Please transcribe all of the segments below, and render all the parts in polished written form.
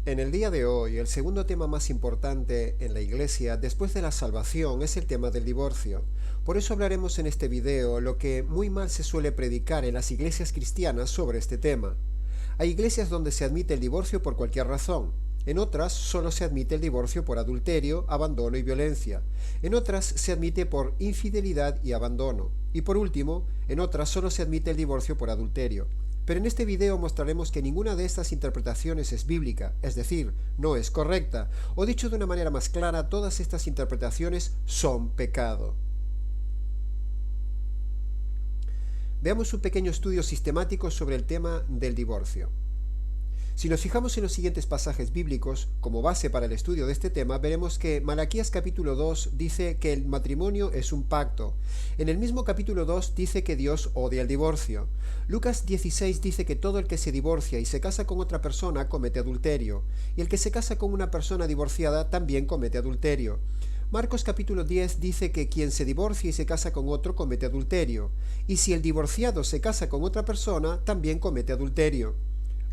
En el día de hoy, el segundo tema más importante en la iglesia después de la salvación es el tema del divorcio. Por eso hablaremos en este video lo que muy mal se suele predicar en las iglesias cristianas sobre este tema. Hay iglesias donde se admite el divorcio por cualquier razón. En otras solo se admite el divorcio por adulterio, abandono y violencia. En otras se admite por infidelidad y abandono. Y por último, en otras solo se admite el divorcio por adulterio. Pero en este video mostraremos que ninguna de estas interpretaciones es bíblica, es decir, no es correcta, o dicho de una manera más clara, todas estas interpretaciones son pecado. Veamos un pequeño estudio sistemático sobre el tema del divorcio. Si nos fijamos en los siguientes pasajes bíblicos, como base para el estudio de este tema, veremos que Malaquías capítulo 2 dice que el matrimonio es un pacto. En el mismo capítulo 2 dice que Dios odia el divorcio. Lucas 16 dice que todo el que se divorcia y se casa con otra persona comete adulterio, y el que se casa con una persona divorciada también comete adulterio. Marcos capítulo 10 dice que quien se divorcia y se casa con otro comete adulterio, y si el divorciado se casa con otra persona, también comete adulterio.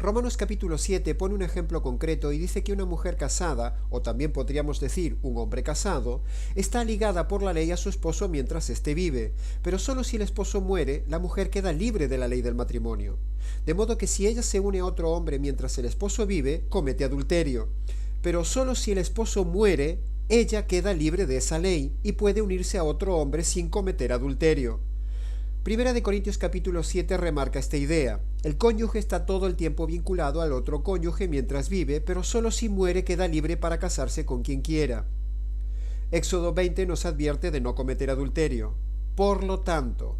Romanos capítulo 7 pone un ejemplo concreto y dice que una mujer casada, o también podríamos decir un hombre casado, está ligada por la ley a su esposo mientras éste vive, pero solo si el esposo muere, la mujer queda libre de la ley del matrimonio. De modo que si ella se une a otro hombre mientras el esposo vive, comete adulterio. Pero solo si el esposo muere, ella queda libre de esa ley y puede unirse a otro hombre sin cometer adulterio. Primera de Corintios capítulo 7 remarca esta idea. El cónyuge está todo el tiempo vinculado al otro cónyuge mientras vive, pero solo si muere queda libre para casarse con quien quiera. Éxodo 20 nos advierte de no cometer adulterio. Por lo tanto,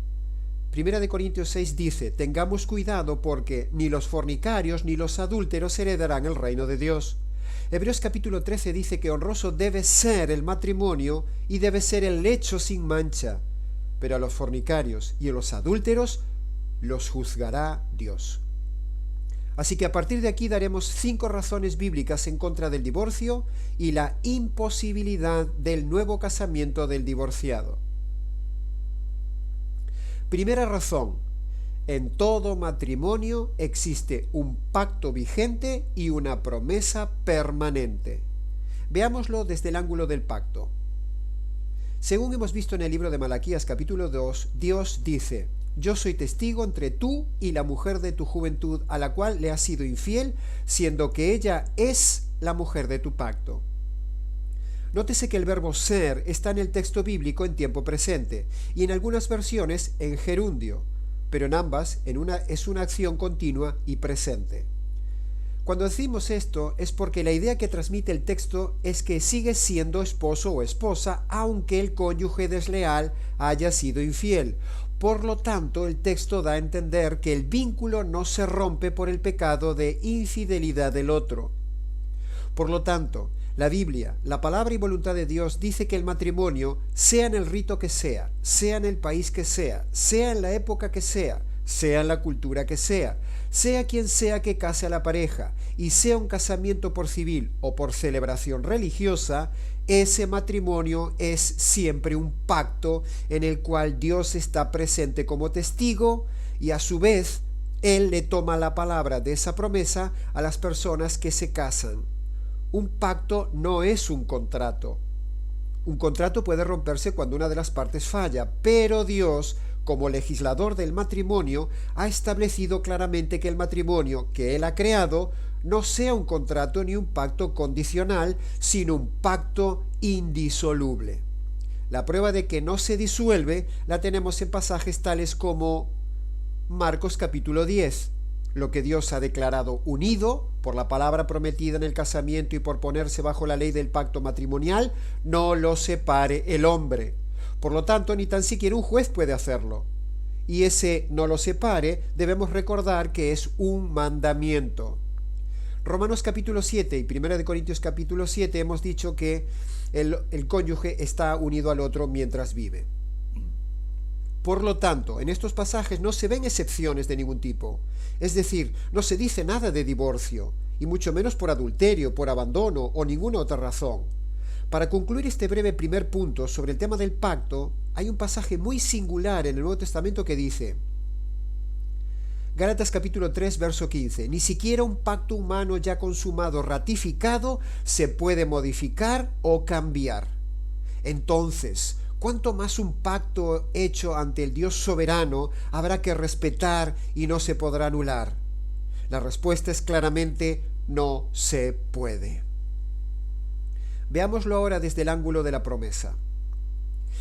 Primera de Corintios 6 dice, tengamos cuidado porque ni los fornicarios ni los adúlteros heredarán el reino de Dios. Hebreos capítulo 13 dice que honroso debe ser el matrimonio y debe ser el lecho sin mancha. Pero a los fornicarios y a los adúlteros los juzgará Dios. Así que a partir de aquí daremos 5 razones bíblicas en contra del divorcio y la imposibilidad del nuevo casamiento del divorciado. Primera razón: en todo matrimonio existe un pacto vigente y una promesa permanente. Veámoslo desde el ángulo del pacto. Según hemos visto en el libro de Malaquías capítulo 2, Dios dice, yo soy testigo entre tú y la mujer de tu juventud a la cual le has sido infiel, siendo que ella es la mujer de tu pacto. Nótese que el verbo ser está en el texto bíblico en tiempo presente y en algunas versiones en gerundio, pero en ambas es una acción continua y presente. Cuando decimos esto es porque la idea que transmite el texto es que sigue siendo esposo o esposa aunque el cónyuge desleal haya sido infiel. Por lo tanto, el texto da a entender que el vínculo no se rompe por el pecado de infidelidad del otro. Por lo tanto, la Biblia, la palabra y voluntad de Dios dice que el matrimonio, sea en el rito que sea en el país que sea en la época que sea en la cultura que sea quien sea que case a la pareja, y sea un casamiento por civil o por celebración religiosa, ese matrimonio es siempre un pacto en el cual Dios está presente como testigo y a su vez Él le toma la palabra de esa promesa a las personas que se casan. Un pacto no es un contrato. Un contrato puede romperse cuando una de las partes falla, pero Dios, como legislador del matrimonio, ha establecido claramente que el matrimonio que Él ha creado no sea un contrato ni un pacto condicional, sino un pacto indisoluble. La prueba de que no se disuelve la tenemos en pasajes tales como Marcos capítulo 10. Lo que Dios ha declarado unido por la palabra prometida en el casamiento y por ponerse bajo la ley del pacto matrimonial, no lo separe el hombre. Por lo tanto, ni tan siquiera un juez puede hacerlo. Y ese no lo separe, debemos recordar que es un mandamiento. Romanos capítulo 7 y Primera de Corintios capítulo 7 hemos dicho que el cónyuge está unido al otro mientras vive. Por lo tanto, en estos pasajes no se ven excepciones de ningún tipo. Es decir, no se dice nada de divorcio, y mucho menos por adulterio, por abandono o ninguna otra razón. Para concluir este breve primer punto sobre el tema del pacto, hay un pasaje muy singular en el Nuevo Testamento que dice: Gálatas capítulo 3, verso 15. Ni siquiera un pacto humano ya consumado, ratificado, se puede modificar o cambiar. Entonces, ¿cuánto más un pacto hecho ante el Dios soberano habrá que respetar y no se podrá anular? La respuesta es claramente no se puede. Veámoslo ahora desde el ángulo de la promesa.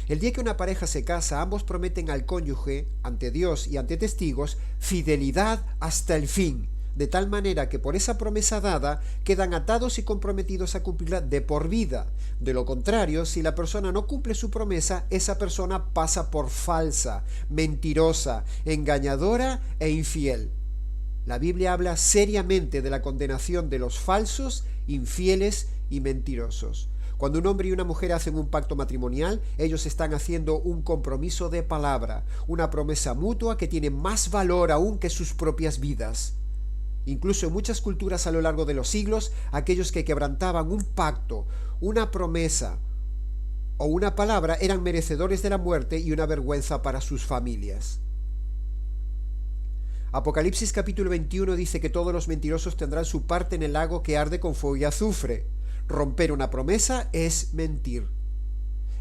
El día que una pareja se casa, ambos prometen al cónyuge, ante Dios y ante testigos, fidelidad hasta el fin, de tal manera que por esa promesa dada quedan atados y comprometidos a cumplirla de por vida. De lo contrario, si la persona no cumple su promesa, esa persona pasa por falsa, mentirosa, engañadora e infiel. La Biblia habla seriamente de la condenación de los falsos, infieles y mentirosos. Cuando un hombre y una mujer hacen un pacto matrimonial, ellos están haciendo un compromiso de palabra, una promesa mutua que tiene más valor aún que sus propias vidas. Incluso en muchas culturas a lo largo de los siglos, aquellos que quebrantaban un pacto, una promesa o una palabra eran merecedores de la muerte y una vergüenza para sus familias. Apocalipsis capítulo 21 dice que todos los mentirosos tendrán su parte en el lago que arde con fuego y azufre. Romper una promesa es mentir.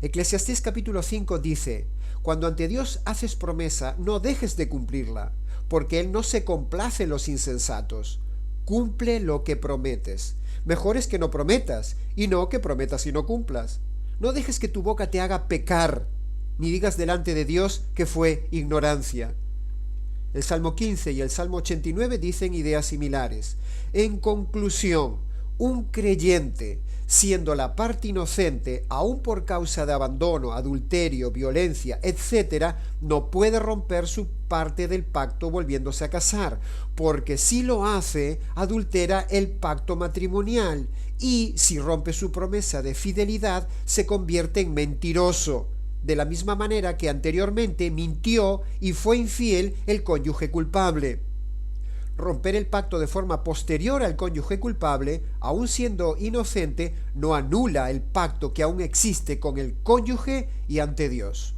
Eclesiastés capítulo 5 dice: cuando ante Dios haces promesa, no dejes de cumplirla, porque Él no se complace en los insensatos. Cumple lo que prometes. Mejor es que no prometas, y no que prometas y no cumplas. No dejes que tu boca te haga pecar, ni digas delante de Dios que fue ignorancia. El Salmo 15 y el Salmo 89 dicen ideas similares. En conclusión, un creyente, siendo la parte inocente, aun por causa de abandono, adulterio, violencia, etc., no puede romper su parte del pacto volviéndose a casar, porque si lo hace, adultera el pacto matrimonial y, si rompe su promesa de fidelidad, se convierte en mentiroso, de la misma manera que anteriormente mintió y fue infiel el cónyuge culpable. Romper el pacto de forma posterior al cónyuge culpable, aun siendo inocente, no anula el pacto que aún existe con el cónyuge y ante Dios.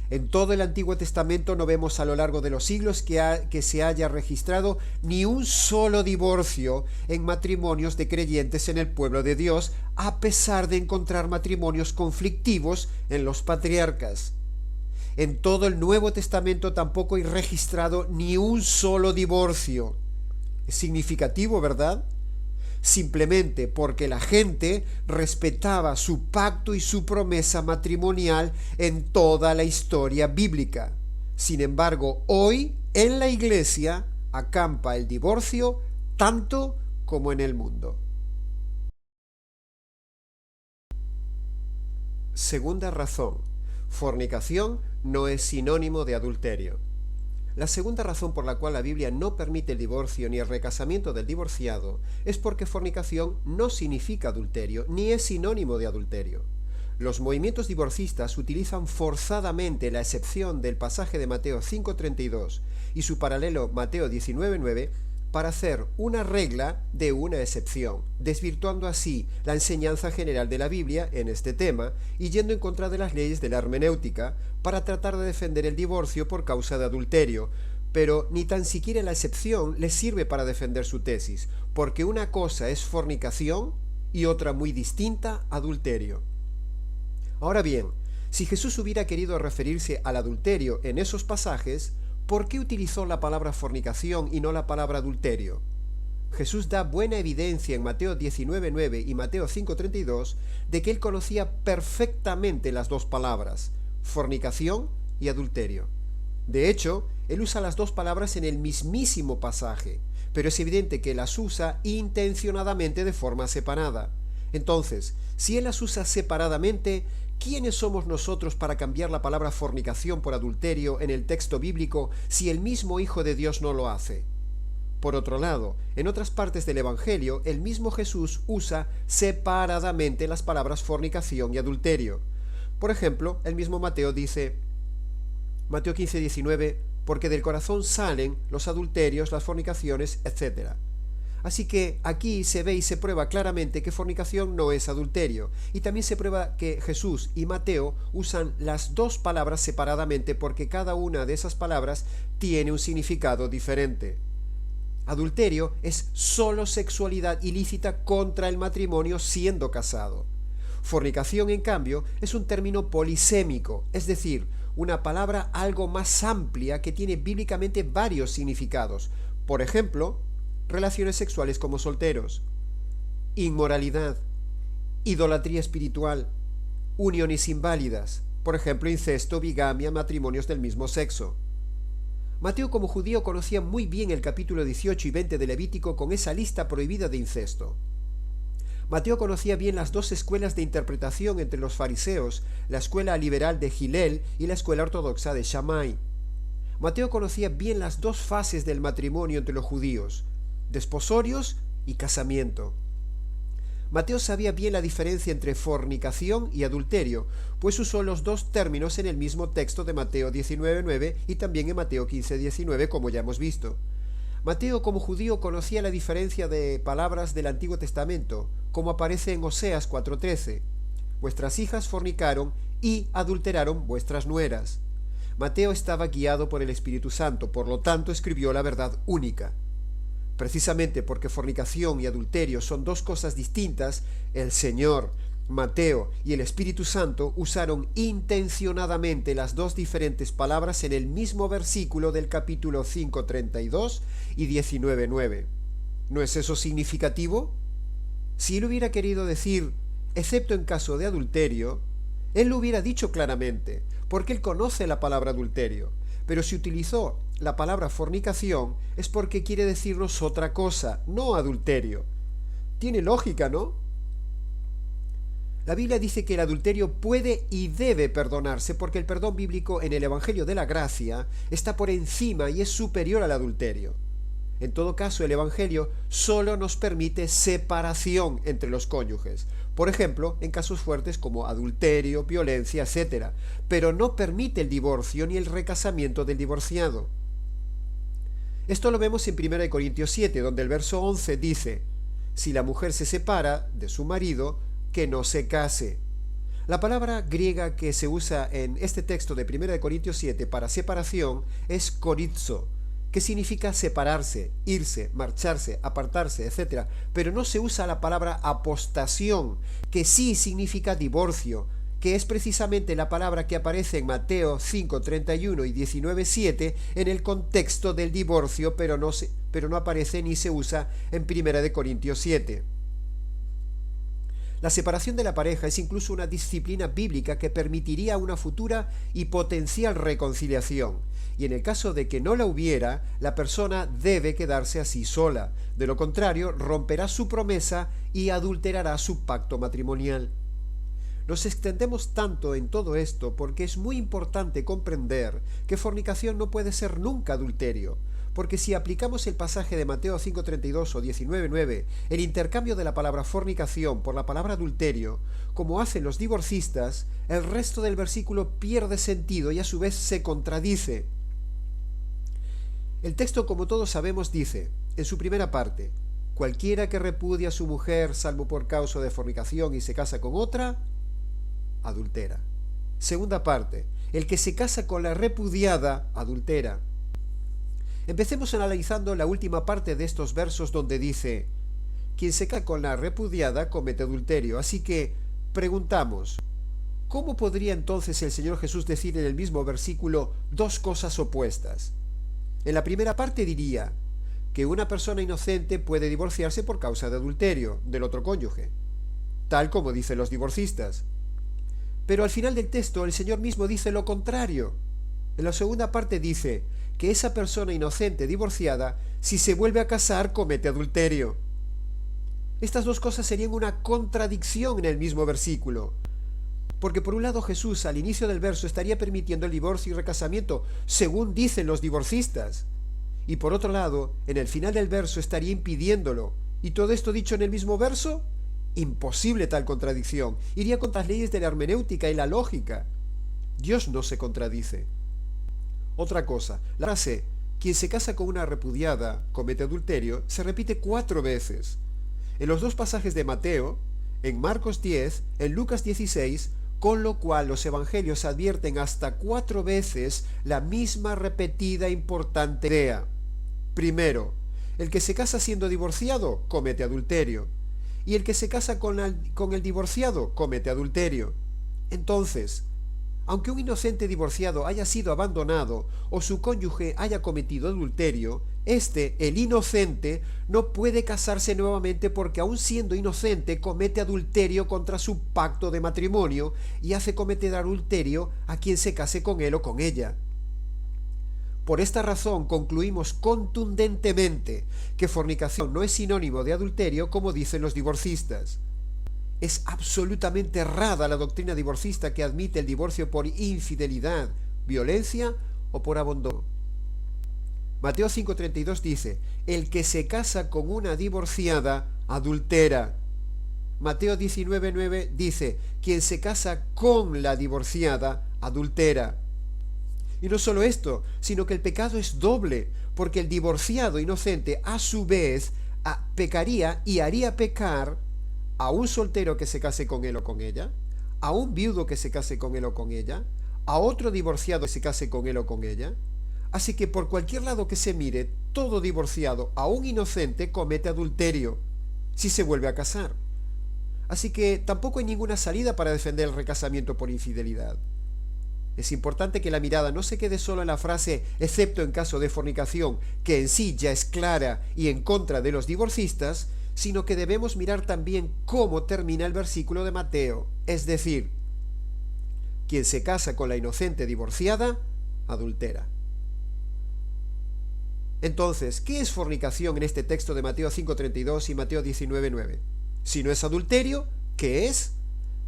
En todo el Antiguo Testamento no vemos a lo largo de los siglos que se haya registrado ni un solo divorcio en matrimonios de creyentes en el pueblo de Dios, a pesar de encontrar matrimonios conflictivos en los patriarcas. En todo el Nuevo Testamento tampoco hay registrado ni un solo divorcio. Es significativo, ¿verdad? Simplemente porque la gente respetaba su pacto y su promesa matrimonial en toda la historia bíblica. Sin embargo, hoy en la iglesia acampa el divorcio tanto como en el mundo. Segunda razón: fornicación no es sinónimo de adulterio. La segunda razón por la cual la Biblia no permite el divorcio ni el recasamiento del divorciado es porque fornicación no significa adulterio, ni es sinónimo de adulterio. Los movimientos divorcistas utilizan forzadamente la excepción del pasaje de Mateo 5:32 y su paralelo Mateo 19:9 para hacer una regla de una excepción, desvirtuando así la enseñanza general de la Biblia en este tema y yendo en contra de las leyes de la hermenéutica para tratar de defender el divorcio por causa de adulterio. Pero ni tan siquiera la excepción les sirve para defender su tesis, porque una cosa es fornicación y otra muy distinta, adulterio. Ahora bien, si Jesús hubiera querido referirse al adulterio en esos pasajes, ¿por qué utilizó la palabra fornicación y no la palabra adulterio? Jesús da buena evidencia en Mateo 19:9 y Mateo 5:32 de que él conocía perfectamente las dos palabras, fornicación y adulterio. De hecho, él usa las dos palabras en el mismísimo pasaje, pero es evidente que las usa intencionadamente de forma separada. Entonces, si él las usa separadamente, ¿quiénes somos nosotros para cambiar la palabra fornicación por adulterio en el texto bíblico si el mismo Hijo de Dios no lo hace? Por otro lado, en otras partes del Evangelio, el mismo Jesús usa separadamente las palabras fornicación y adulterio. Por ejemplo, el mismo Mateo dice, Mateo 15:19, porque del corazón salen los adulterios, las fornicaciones, etc. Así que aquí se ve y se prueba claramente que fornicación no es adulterio. Y también se prueba que Jesús y Mateo usan las dos palabras separadamente porque cada una de esas palabras tiene un significado diferente. Adulterio es solo sexualidad ilícita contra el matrimonio siendo casado. Fornicación, en cambio, es un término polisémico, es decir, una palabra algo más amplia que tiene bíblicamente varios significados. Por ejemplo, relaciones sexuales como solteros, inmoralidad, idolatría espiritual, uniones inválidas, por ejemplo, incesto, bigamia, matrimonios del mismo sexo. Mateo, como judío, conocía muy bien el capítulo 18 y 20 de Levítico con esa lista prohibida de incesto. Mateo conocía bien las dos escuelas de interpretación entre los fariseos, la escuela liberal de Hillel y la escuela ortodoxa de Shammai. Mateo conocía bien las dos fases del matrimonio entre los judíos, desposorios y casamiento. Mateo sabía bien la diferencia entre fornicación y adulterio, pues usó los dos términos en el mismo texto de Mateo 19:9 y también en Mateo 15:19, como ya hemos visto. Mateo, como judío, conocía la diferencia de palabras del Antiguo Testamento, como aparece en Oseas 4:13. Vuestras hijas fornicaron y adulteraron vuestras nueras. Mateo estaba guiado por el Espíritu Santo, por lo tanto escribió la verdad única. Precisamente porque fornicación y adulterio son dos cosas distintas, el Señor, Mateo y el Espíritu Santo usaron intencionadamente las dos diferentes palabras en el mismo versículo del capítulo 5:32 y 19:9. ¿No es eso significativo? Si él hubiera querido decir, excepto en caso de adulterio, él lo hubiera dicho claramente, porque él conoce la palabra adulterio. Pero si utilizó la palabra fornicación es porque quiere decirnos otra cosa, no adulterio. Tiene lógica, ¿no? La Biblia dice que el adulterio puede y debe perdonarse porque el perdón bíblico en el Evangelio de la Gracia está por encima y es superior al adulterio. En todo caso, el Evangelio solo nos permite separación entre los cónyuges, por ejemplo, en casos fuertes como adulterio, violencia, etc., pero no permite el divorcio ni el recasamiento del divorciado. Esto lo vemos en 1 Corintios 7, donde el verso 11 dice: si la mujer se separa de su marido, que no se case. La palabra griega que se usa en este texto de 1 Corintios 7 para separación es korizo, que significa separarse, irse, marcharse, apartarse, etc. Pero no se usa la palabra apostación, que sí significa divorcio, que es precisamente la palabra que aparece en Mateo 5:31 y 19:7 en el contexto del divorcio, pero no aparece ni se usa en 1 Corintios 7. La separación de la pareja es incluso una disciplina bíblica que permitiría una futura y potencial reconciliación, y en el caso de que no la hubiera, la persona debe quedarse así sola. De lo contrario, romperá su promesa y adulterará su pacto matrimonial. Nos extendemos tanto en todo esto porque es muy importante comprender que fornicación no puede ser nunca adulterio, porque si aplicamos el pasaje de Mateo 5:32 o 19:9, el intercambio de la palabra fornicación por la palabra adulterio, como hacen los divorcistas, el resto del versículo pierde sentido y a su vez se contradice. El texto, como todos sabemos, dice, en su primera parte: cualquiera que repudia a su mujer salvo por causa de fornicación y se casa con otra, adultera. Segunda parte: el que se casa con la repudiada, adultera. Empecemos analizando la última parte de estos versos donde dice: quien se casa con la repudiada comete adulterio. Así que preguntamos, ¿cómo podría entonces el Señor Jesús decir en el mismo versículo dos cosas opuestas? En la primera parte diría que una persona inocente puede divorciarse por causa de adulterio del otro cónyuge, tal como dicen los divorcistas. Pero al final del texto el Señor mismo dice lo contrario. En la segunda parte dice que esa persona inocente divorciada, si se vuelve a casar, comete adulterio. Estas dos cosas serían una contradicción en el mismo versículo, porque por un lado Jesús al inicio del verso estaría permitiendo el divorcio y recasamiento, según dicen los divorcistas, y por otro lado, en el final del verso estaría impidiéndolo, y todo esto dicho en el mismo verso. Imposible tal contradicción, iría contra las leyes de la hermenéutica y la lógica. Dios no se contradice. Otra cosa, la frase quien se casa con una repudiada comete adulterio se repite 4 veces. En los 2 pasajes de Mateo, en Marcos 10, en Lucas 16, con lo cual los evangelios advierten hasta 4 veces la misma repetida importante idea. Primero, el que se casa siendo divorciado comete adulterio, y el que se casa con el divorciado comete adulterio. Entonces, aunque un inocente divorciado haya sido abandonado o su cónyuge haya cometido adulterio, el inocente, no puede casarse nuevamente porque aun siendo inocente comete adulterio contra su pacto de matrimonio y hace cometer adulterio a quien se case con él o con ella. Por esta razón concluimos contundentemente que fornicación no es sinónimo de adulterio como dicen los divorcistas. Es absolutamente errada la doctrina divorcista que admite el divorcio por infidelidad, violencia o por abandono. Mateo 5:32 dice, el que se casa con una divorciada adultera. Mateo 19:9 dice, quien se casa con la divorciada adultera. Y no solo esto, sino que el pecado es doble, porque el divorciado inocente a su vez pecaría y haría pecar a un soltero que se case con él o con ella, a un viudo que se case con él o con ella, a otro divorciado que se case con él o con ella. Así que por cualquier lado que se mire, todo divorciado, aún inocente, comete adulterio, si se vuelve a casar. Así que tampoco hay ninguna salida para defender el recasamiento por infidelidad. Es importante que la mirada no se quede solo en la frase excepto en caso de fornicación, que en sí ya es clara y en contra de los divorcistas, sino que debemos mirar también cómo termina el versículo de Mateo, es decir, quien se casa con la inocente divorciada, adultera. Entonces, ¿qué es fornicación en este texto de Mateo 5:32 y Mateo 19:9? Si no es adulterio, ¿qué es?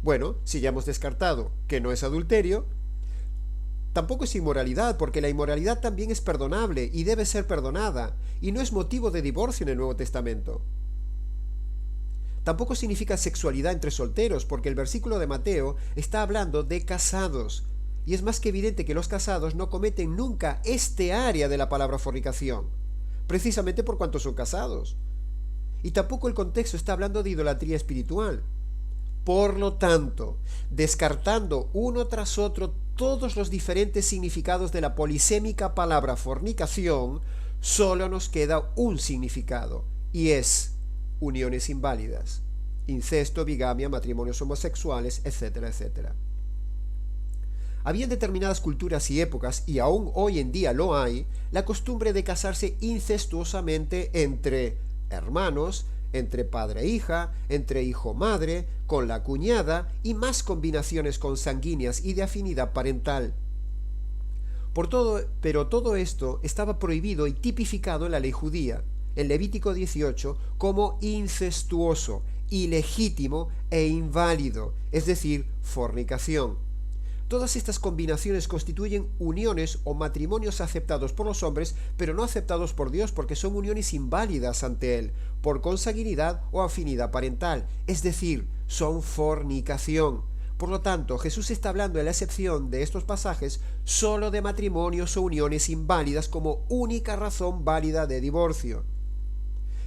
Bueno, si ya hemos descartado que no es adulterio, tampoco es inmoralidad, porque la inmoralidad también es perdonable y debe ser perdonada, y no es motivo de divorcio en el Nuevo Testamento. Tampoco significa sexualidad entre solteros, porque el versículo de Mateo está hablando de casados, y es más que evidente que los casados no cometen nunca este área de la palabra fornicación, precisamente por cuanto son casados. Y tampoco el contexto está hablando de idolatría espiritual. Por lo tanto, descartando uno tras otro todos los diferentes significados de la polisémica palabra fornicación, solo nos queda un significado, y es uniones inválidas, incesto, bigamia, matrimonios homosexuales, etcétera, etcétera. Había en determinadas culturas y épocas, y aún hoy en día lo hay, la costumbre de casarse incestuosamente entre hermanos, entre padre e hija, entre hijo-madre, con la cuñada y más combinaciones consanguíneas y de afinidad parental. Pero todo esto estaba prohibido y tipificado en la ley judía, en Levítico 18, como incestuoso, ilegítimo e inválido, es decir, fornicación. Todas estas combinaciones constituyen uniones o matrimonios aceptados por los hombres, pero no aceptados por Dios porque son uniones inválidas ante Él, por consanguinidad o afinidad parental, es decir, son fornicación. Por lo tanto, Jesús está hablando en la excepción de estos pasajes solo de matrimonios o uniones inválidas como única razón válida de divorcio.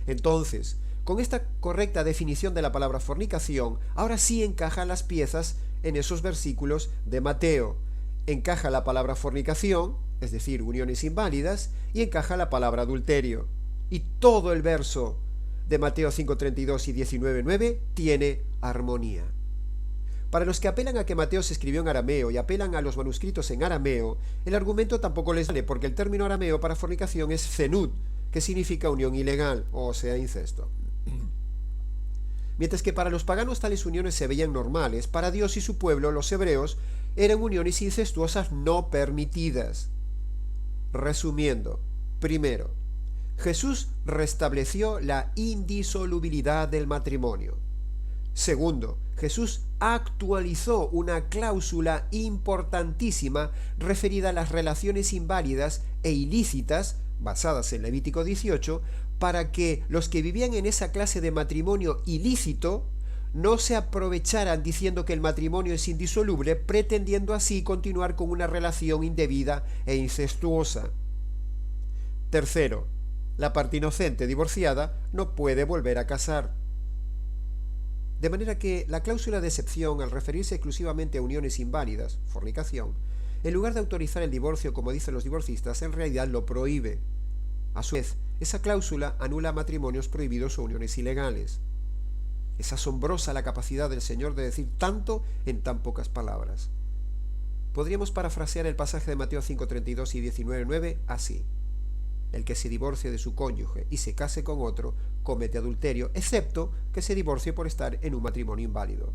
Entonces, con esta correcta definición de la palabra fornicación, ahora sí encajan las piezas en esos versículos de Mateo. Encaja la palabra fornicación, es decir, uniones inválidas, y encaja la palabra adulterio. Y todo el verso de Mateo 5:32 y 19:9 tiene armonía. Para los que apelan a que Mateo se escribió en arameo y apelan a los manuscritos en arameo, el argumento tampoco les vale, porque el término arameo para fornicación es zenud, que significa unión ilegal, o sea, incesto. Mientras que para los paganos tales uniones se veían normales, para Dios y su pueblo, los hebreos, eran uniones incestuosas no permitidas. Resumiendo, primero, Jesús restableció la indisolubilidad del matrimonio. Segundo, Jesús actualizó una cláusula importantísima referida a las relaciones inválidas e ilícitas, basadas en Levítico 18, para que los que vivían en esa clase de matrimonio ilícito no se aprovecharan diciendo que el matrimonio es indisoluble, pretendiendo así continuar con una relación indebida e incestuosa. Tercero, la parte inocente divorciada no puede volver a casar. De manera que la cláusula de excepción, al referirse exclusivamente a uniones inválidas, fornicación, en lugar de autorizar el divorcio como dicen los divorcistas, en realidad lo prohíbe. A su vez, esa cláusula anula matrimonios prohibidos o uniones ilegales. Es asombrosa la capacidad del Señor de decir tanto en tan pocas palabras. Podríamos parafrasear el pasaje de Mateo 5:32 y 19:9 así: el que se divorcie de su cónyuge y se case con otro, comete adulterio, excepto que se divorcie por estar en un matrimonio inválido.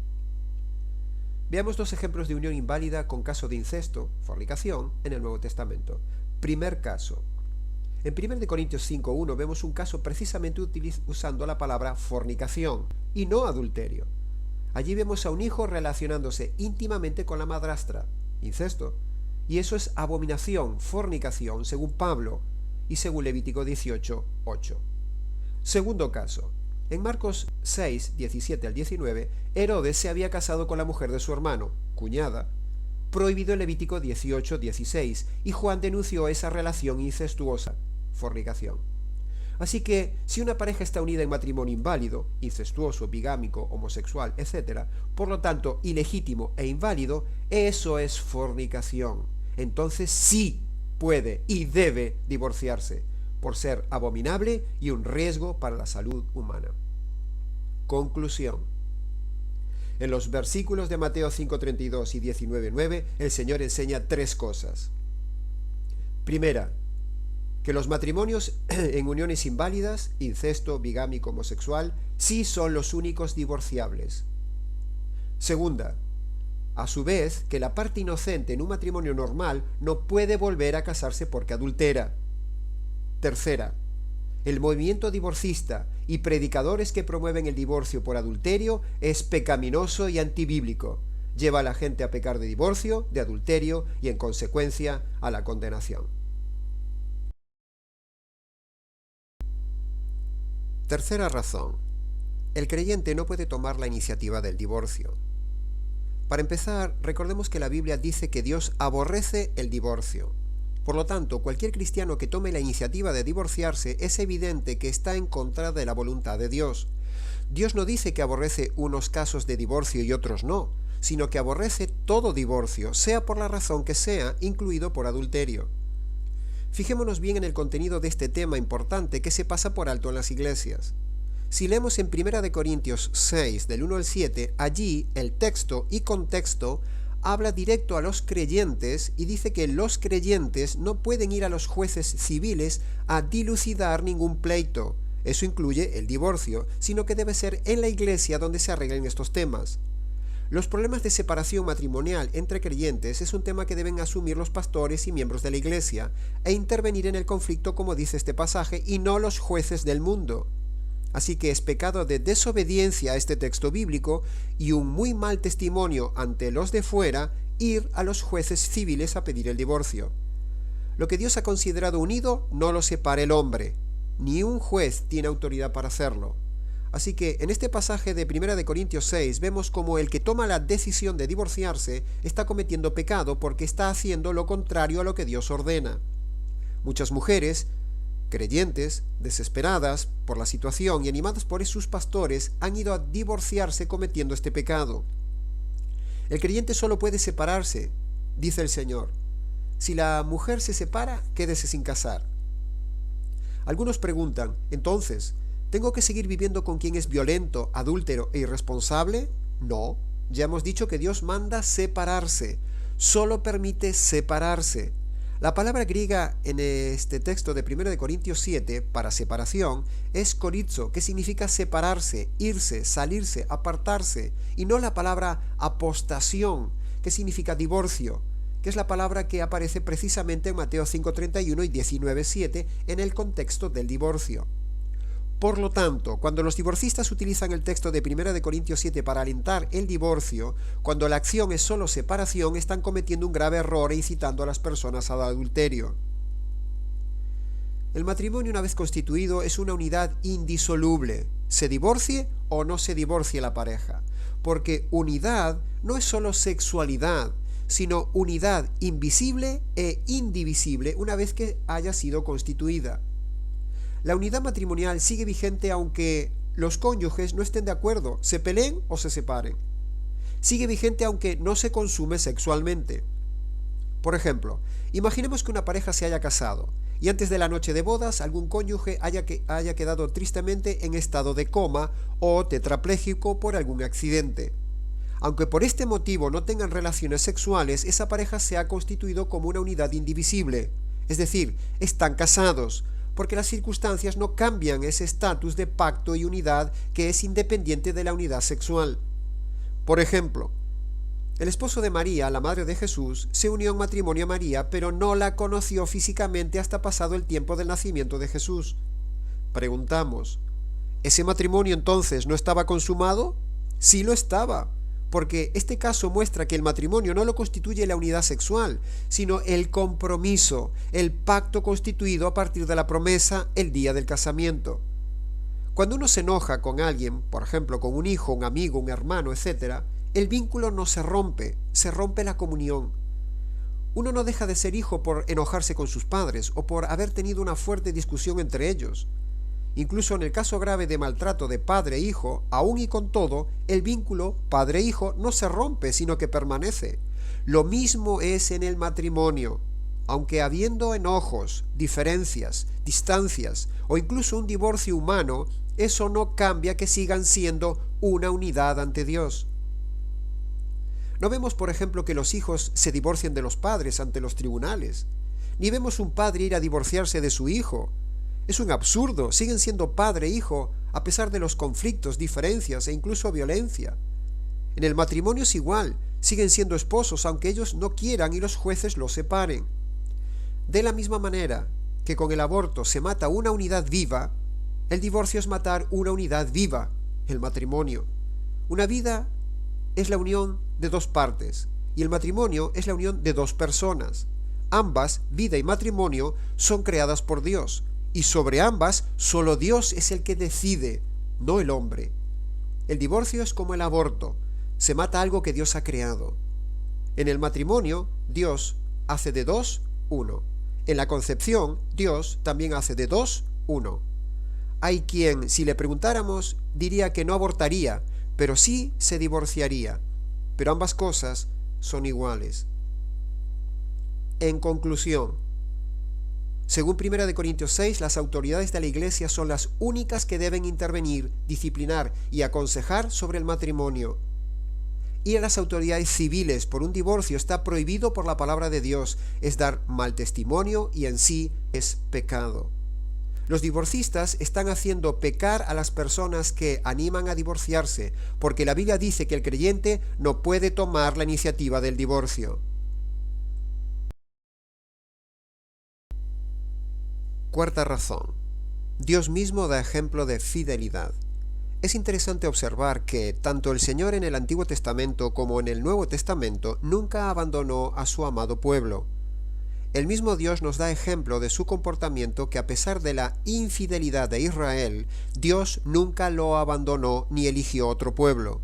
Veamos dos ejemplos de unión inválida con caso de incesto, fornicación, en el Nuevo Testamento. Primer caso. En 1 Corintios 5:1 vemos un caso precisamente usando la palabra fornicación y no adulterio. Allí vemos a un hijo relacionándose íntimamente con la madrastra, incesto, y eso es abominación, fornicación, según Pablo y según Levítico 18:8. Segundo caso. En Marcos 6, 17 al 19, Herodes se había casado con la mujer de su hermano, cuñada, prohibido en Levítico 18:16, y Juan denunció esa relación incestuosa, fornicación. Así que, si una pareja está unida en matrimonio inválido, incestuoso, bigámico, homosexual, etc., por lo tanto, ilegítimo e inválido, eso es fornicación. Entonces sí puede y debe divorciarse, por ser abominable y un riesgo para la salud humana. Conclusión. En los versículos de Mateo 5:32 y 19:9, el Señor enseña tres cosas. Primera, que los matrimonios en uniones inválidas, incesto, bigámico, homosexual, sí son los únicos divorciables. Segunda, a su vez, que la parte inocente en un matrimonio normal no puede volver a casarse porque adultera. Tercera, el movimiento divorcista y predicadores que promueven el divorcio por adulterio es pecaminoso y antibíblico. Lleva a la gente a pecar de divorcio, de adulterio y en consecuencia a la condenación. Tercera razón. El creyente no puede tomar la iniciativa del divorcio. Para empezar, recordemos que la Biblia dice que Dios aborrece el divorcio. Por lo tanto, cualquier cristiano que tome la iniciativa de divorciarse es evidente que está en contra de la voluntad de Dios. Dios no dice que aborrece unos casos de divorcio y otros no, sino que aborrece todo divorcio, sea por la razón que sea, incluido por adulterio. Fijémonos bien en el contenido de este tema importante que se pasa por alto en las iglesias. Si leemos en 1 Corintios 6, del 1 al 7, allí el texto y contexto habla directo a los creyentes y dice que los creyentes no pueden ir a los jueces civiles a dilucidar ningún pleito. Eso incluye el divorcio, sino que debe ser en la iglesia donde se arreglen estos temas. Los problemas de separación matrimonial entre creyentes es un tema que deben asumir los pastores y miembros de la iglesia e intervenir en el conflicto como dice este pasaje y no los jueces del mundo. Así que es pecado de desobediencia a este texto bíblico y un muy mal testimonio ante los de fuera ir a los jueces civiles a pedir el divorcio. Lo que Dios ha considerado unido no lo separa el hombre, ni un juez tiene autoridad para hacerlo. Así que en este pasaje de 1 Corintios 6 vemos como el que toma la decisión de divorciarse está cometiendo pecado porque está haciendo lo contrario a lo que Dios ordena. Muchas mujeres creyentes, desesperadas por la situación y animadas por sus pastores, han ido a divorciarse cometiendo este pecado. El creyente solo puede separarse, dice el Señor. Si la mujer se separa, quédese sin casar. Algunos preguntan, entonces, ¿tengo que seguir viviendo con quien es violento, adúltero e irresponsable? No, ya hemos dicho que Dios manda separarse, solo permite separarse. La palabra griega en este texto de 1 Corintios 7 para separación es korizo, que significa separarse, irse, salirse, apartarse, y no la palabra apostación, que significa divorcio, que es la palabra que aparece precisamente en Mateo 5:31 y 19:7 en el contexto del divorcio. Por lo tanto, cuando los divorcistas utilizan el texto de 1 Corintios 7 para alentar el divorcio, cuando la acción es solo separación, están cometiendo un grave error e incitando a las personas al adulterio. El matrimonio, una vez constituido, es una unidad indisoluble, se divorcie o no se divorcie la pareja, porque unidad no es solo sexualidad, sino unidad invisible e indivisible una vez que haya sido constituida. La unidad matrimonial sigue vigente aunque los cónyuges no estén de acuerdo, se peleen o se separen. Sigue vigente aunque no se consume sexualmente. Por ejemplo, imaginemos que una pareja se haya casado y antes de la noche de bodas algún cónyuge haya quedado tristemente en estado de coma o tetrapléjico por algún accidente. Aunque por este motivo no tengan relaciones sexuales, esa pareja se ha constituido como una unidad indivisible, es decir, están casados, porque las circunstancias no cambian ese estatus de pacto y unidad que es independiente de la unidad sexual. Por ejemplo, el esposo de María, la madre de Jesús, se unió en matrimonio a María, pero no la conoció físicamente hasta pasado el tiempo del nacimiento de Jesús. Preguntamos, ¿ese matrimonio entonces no estaba consumado? Sí lo estaba, porque este caso muestra que el matrimonio no lo constituye la unidad sexual, sino el compromiso, el pacto constituido a partir de la promesa el día del casamiento. Cuando uno se enoja con alguien, por ejemplo con un hijo, un amigo, un hermano, etc., el vínculo no se rompe la comunión. Uno no deja de ser hijo por enojarse con sus padres o por haber tenido una fuerte discusión entre ellos. Incluso en el caso grave de maltrato de padre e hijo, aun y con todo, el vínculo padre-hijo no se rompe, sino que permanece. Lo mismo es en el matrimonio. Aunque habiendo enojos, diferencias, distancias o incluso un divorcio humano, eso no cambia que sigan siendo una unidad ante Dios. No vemos, por ejemplo, que los hijos se divorcien de los padres ante los tribunales, ni vemos un padre ir a divorciarse de su hijo. Es un absurdo, siguen siendo padre e hijo a pesar de los conflictos, diferencias e incluso violencia. En el matrimonio es igual, siguen siendo esposos aunque ellos no quieran y los jueces los separen. De la misma manera que con el aborto se mata una unidad viva, el divorcio es matar una unidad viva, el matrimonio. Una vida es la unión de dos partes y el matrimonio es la unión de dos personas. Ambas, vida y matrimonio, son creadas por Dios. Y sobre ambas, solo Dios es el que decide, no el hombre. El divorcio es como el aborto, se mata algo que Dios ha creado. En el matrimonio, Dios hace de dos, uno. En la concepción, Dios también hace de dos, uno. Hay quien, si le preguntáramos, diría que no abortaría, pero sí se divorciaría. Pero ambas cosas son iguales. En conclusión, según 1 Corintios 6, las autoridades de la Iglesia son las únicas que deben intervenir, disciplinar y aconsejar sobre el matrimonio. Ir a las autoridades civiles por un divorcio está prohibido por la palabra de Dios, es dar mal testimonio y en sí es pecado. Los divorcistas están haciendo pecar a las personas que animan a divorciarse, porque la Biblia dice que el creyente no puede tomar la iniciativa del divorcio. Cuarta razón. Dios mismo da ejemplo de fidelidad. Es interesante observar que tanto el Señor en el Antiguo Testamento como en el Nuevo Testamento nunca abandonó a su amado pueblo. El mismo Dios nos da ejemplo de su comportamiento que a pesar de la infidelidad de Israel, Dios nunca lo abandonó ni eligió otro pueblo.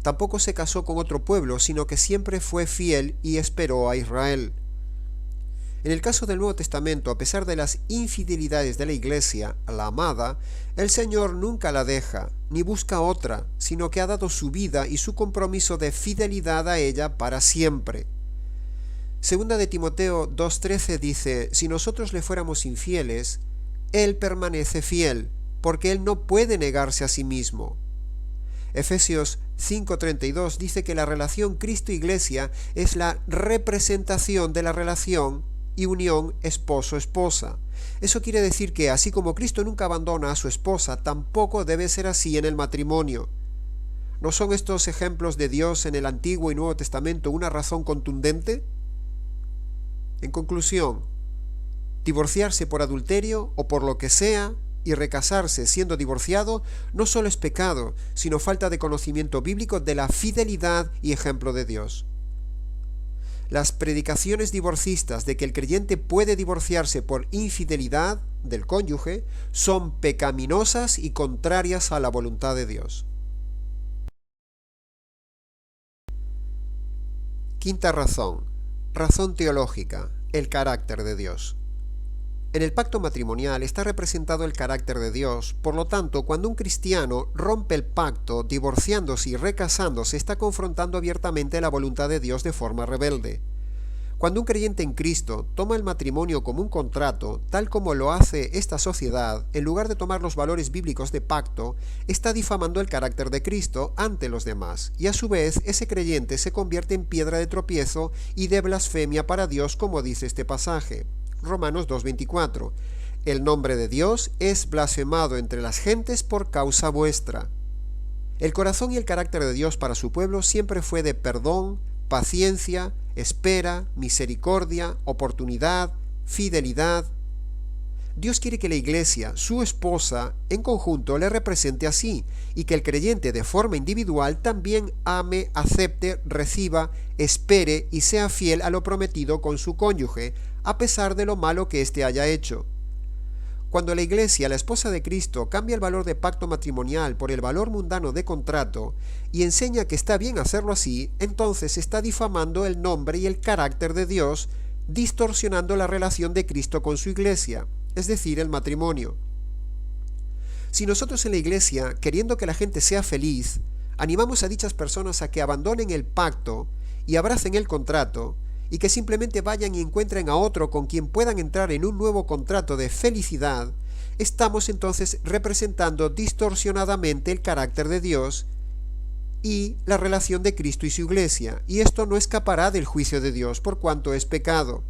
Tampoco se casó con otro pueblo, sino que siempre fue fiel y esperó a Israel. En el caso del Nuevo Testamento, a pesar de las infidelidades de la Iglesia, la amada, el Señor nunca la deja, ni busca otra, sino que ha dado su vida y su compromiso de fidelidad a ella para siempre. Segunda de Timoteo 2:13 dice, si nosotros le fuéramos infieles, Él permanece fiel, porque Él no puede negarse a sí mismo. Efesios 5:32 dice que la relación Cristo-Iglesia es la representación de la relación y unión esposo-esposa. Eso quiere decir que, así como Cristo nunca abandona a su esposa, tampoco debe ser así en el matrimonio. ¿No son estos ejemplos de Dios en el Antiguo y Nuevo Testamento una razón contundente? En conclusión, divorciarse por adulterio o por lo que sea y recasarse siendo divorciado no solo es pecado, sino falta de conocimiento bíblico de la fidelidad y ejemplo de Dios. Las predicaciones divorcistas de que el creyente puede divorciarse por infidelidad del cónyuge son pecaminosas y contrarias a la voluntad de Dios. Quinta razón. Razón teológica. El carácter de Dios. En el pacto matrimonial está representado el carácter de Dios, por lo tanto, cuando un cristiano rompe el pacto, divorciándose y recasándose, está confrontando abiertamente la voluntad de Dios de forma rebelde. Cuando un creyente en Cristo toma el matrimonio como un contrato, tal como lo hace esta sociedad, en lugar de tomar los valores bíblicos de pacto, está difamando el carácter de Cristo ante los demás, y a su vez ese creyente se convierte en piedra de tropiezo y de blasfemia para Dios, como dice este pasaje. Romanos 2:24. El nombre de Dios es blasfemado entre las gentes por causa vuestra. El corazón y el carácter de Dios para su pueblo siempre fue de perdón, paciencia, espera, misericordia, oportunidad, fidelidad. Dios quiere que la iglesia, su esposa, en conjunto le represente así, y que el creyente de forma individual también ame, acepte, reciba, espere y sea fiel a lo prometido con su cónyuge, a pesar de lo malo que éste haya hecho. Cuando la iglesia, la esposa de Cristo, cambia el valor de pacto matrimonial por el valor mundano de contrato y enseña que está bien hacerlo así, entonces está difamando el nombre y el carácter de Dios, distorsionando la relación de Cristo con su iglesia, es decir, el matrimonio. Si nosotros en la iglesia, queriendo que la gente sea feliz, animamos a dichas personas a que abandonen el pacto y abracen el contrato, y que simplemente vayan y encuentren a otro con quien puedan entrar en un nuevo contrato de felicidad, estamos entonces representando distorsionadamente el carácter de Dios y la relación de Cristo y su iglesia, y esto no escapará del juicio de Dios por cuanto es pecado.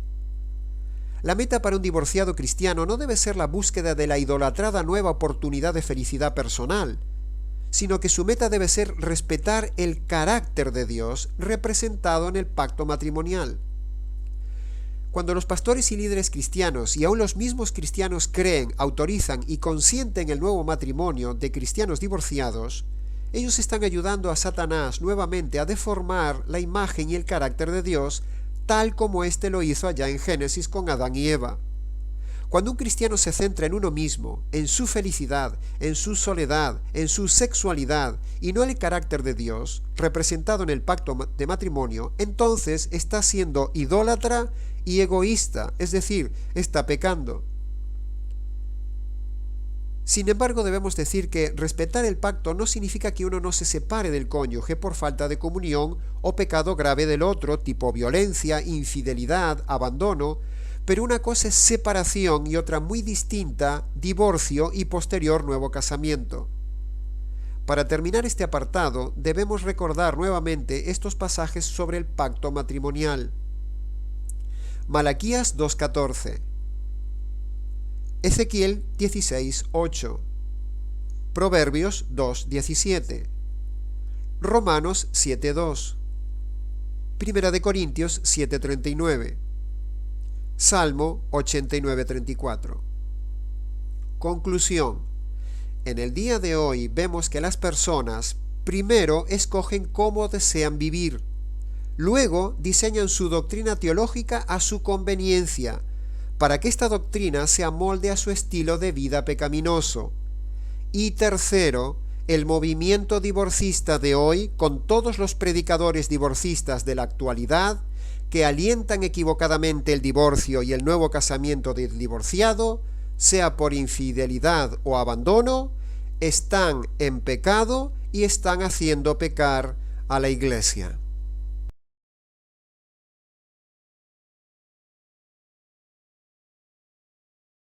La meta para un divorciado cristiano no debe ser la búsqueda de la idolatrada nueva oportunidad de felicidad personal, sino que su meta debe ser respetar el carácter de Dios representado en el pacto matrimonial. Cuando los pastores y líderes cristianos y aun los mismos cristianos creen, autorizan y consienten el nuevo matrimonio de cristianos divorciados, ellos están ayudando a Satanás nuevamente a deformar la imagen y el carácter de Dios tal como éste lo hizo allá en Génesis con Adán y Eva. Cuando un cristiano se centra en uno mismo, en su felicidad, en su soledad, en su sexualidad y no en el carácter de Dios, representado en el pacto de matrimonio, entonces está siendo idólatra y egoísta, es decir, está pecando. Sin embargo, debemos decir que respetar el pacto no significa que uno no se separe del cónyuge por falta de comunión o pecado grave del otro, tipo violencia, infidelidad, abandono, pero una cosa es separación y otra muy distinta, divorcio y posterior nuevo casamiento. Para terminar este apartado, debemos recordar nuevamente estos pasajes sobre el pacto matrimonial. Malaquías 2:14, Ezequiel 16:8, Proverbios 2:17, Romanos 7:2, Primera de Corintios 7:39, Salmo 89:34. Conclusión. En el día de hoy vemos que las personas primero escogen cómo desean vivir, luego diseñan su doctrina teológica a su conveniencia, para que esta doctrina se amolde a su estilo de vida pecaminoso. Y tercero, el movimiento divorcista de hoy, con todos los predicadores divorcistas de la actualidad, que alientan equivocadamente el divorcio y el nuevo casamiento del divorciado, sea por infidelidad o abandono, están en pecado y están haciendo pecar a la iglesia.